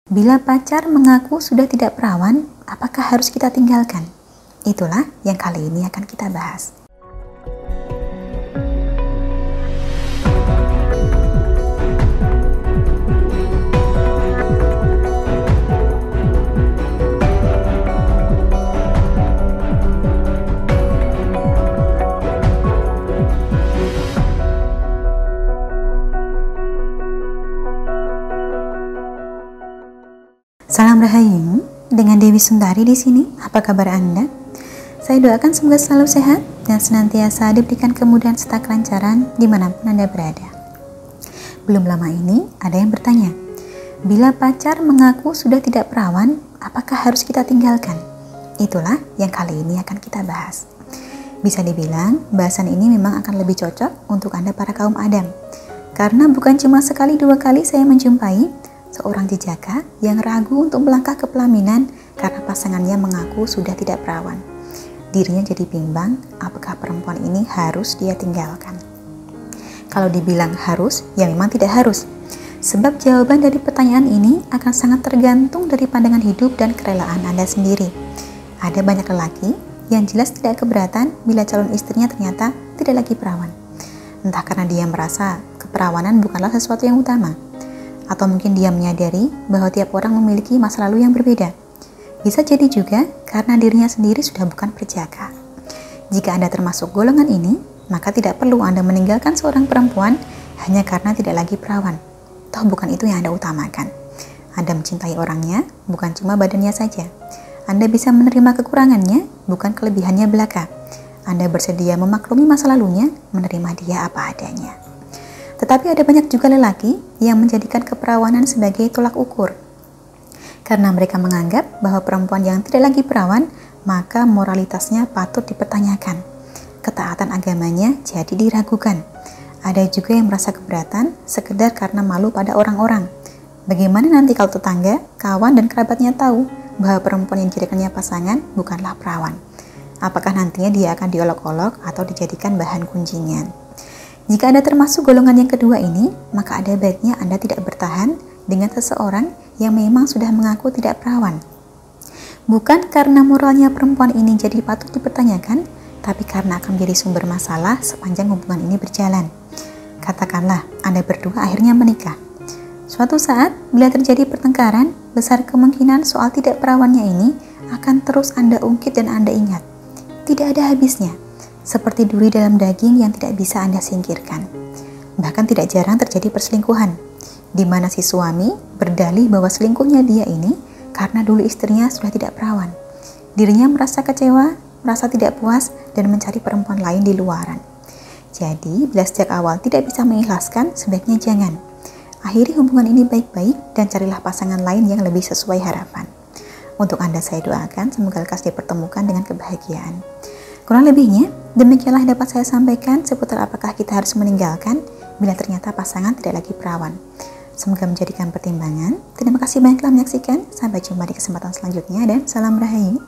Bila pacar mengaku sudah tidak perawan, apakah harus kita tinggalkan? Itulah yang kali ini akan kita bahas. Salam Rahayu, dengan Dewi Sundari di sini. Apa kabar Anda? Saya doakan semoga selalu sehat dan senantiasa diberikan kemudahan serta kelancaran dimanapun Anda berada. Belum lama ini ada yang bertanya, bila pacar mengaku sudah tidak perawan, apakah harus kita tinggalkan? Itulah yang kali ini akan kita bahas. Bisa dibilang bahasan ini memang akan lebih cocok untuk Anda para kaum Adam, karena bukan cuma sekali dua kali saya menjumpai seorang jejaka yang ragu untuk melangkah ke pelaminan karena pasangannya mengaku sudah tidak perawan. Dirinya jadi bimbang apakah perempuan ini harus dia tinggalkan. Kalau dibilang harus, ya memang tidak harus. Sebab jawaban dari pertanyaan ini akan sangat tergantung dari pandangan hidup dan kerelaan Anda sendiri. Ada banyak lelaki yang jelas tidak keberatan bila calon istrinya ternyata tidak lagi perawan. Entah karena dia merasa keperawanan bukanlah sesuatu yang utama, atau mungkin dia menyadari bahwa tiap orang memiliki masa lalu yang berbeda. Bisa jadi juga karena dirinya sendiri sudah bukan perjaka. Jika Anda termasuk golongan ini, maka tidak perlu Anda meninggalkan seorang perempuan hanya karena tidak lagi perawan. Toh bukan itu yang Anda utamakan. Anda mencintai orangnya, bukan cuma badannya saja. Anda bisa menerima kekurangannya, bukan kelebihannya belaka. Anda bersedia memaklumi masa lalunya, menerima dia apa adanya. Tetapi ada banyak juga lelaki yang menjadikan keperawanan sebagai tolak ukur. Karena mereka menganggap bahwa perempuan yang tidak lagi perawan, maka moralitasnya patut dipertanyakan. Ketaatan agamanya jadi diragukan. Ada juga yang merasa keberatan sekedar karena malu pada orang-orang. Bagaimana nanti kalau tetangga, kawan, dan kerabatnya tahu bahwa perempuan yang dijadikannya pasangan bukanlah perawan? Apakah nantinya dia akan diolok-olok atau dijadikan bahan kunjingan? Jika Anda termasuk golongan yang kedua ini, maka ada baiknya Anda tidak bertahan dengan seseorang yang memang sudah mengaku tidak perawan. Bukan karena moralnya perempuan ini jadi patut dipertanyakan, tapi karena akan menjadi sumber masalah sepanjang hubungan ini berjalan. Katakanlah Anda berdua akhirnya menikah. Suatu saat, bila terjadi pertengkaran, besar kemungkinan soal tidak perawannya ini akan terus Anda ungkit dan Anda ingat. Tidak ada habisnya. Seperti duri dalam daging yang tidak bisa Anda singkirkan. Bahkan tidak jarang terjadi perselingkuhan, di mana si suami berdalih bahwa selingkuhnya dia ini karena dulu istrinya sudah tidak perawan. Dirinya merasa kecewa, merasa tidak puas, dan mencari perempuan lain di luaran. Jadi, bila sejak awal tidak bisa mengikhlaskan, sebaiknya jangan. Akhiri hubungan ini baik-baik dan carilah pasangan lain yang lebih sesuai harapan. Untuk Anda saya doakan, semoga lekas dipertemukan dengan kebahagiaan. Kurang lebihnya, demikianlah yang dapat saya sampaikan seputar apakah kita harus meninggalkan bila ternyata pasangan tidak lagi perawan. Semoga menjadikan pertimbangan. Terima kasih banyak telah menyaksikan. Sampai jumpa di kesempatan selanjutnya dan salam Rahayu.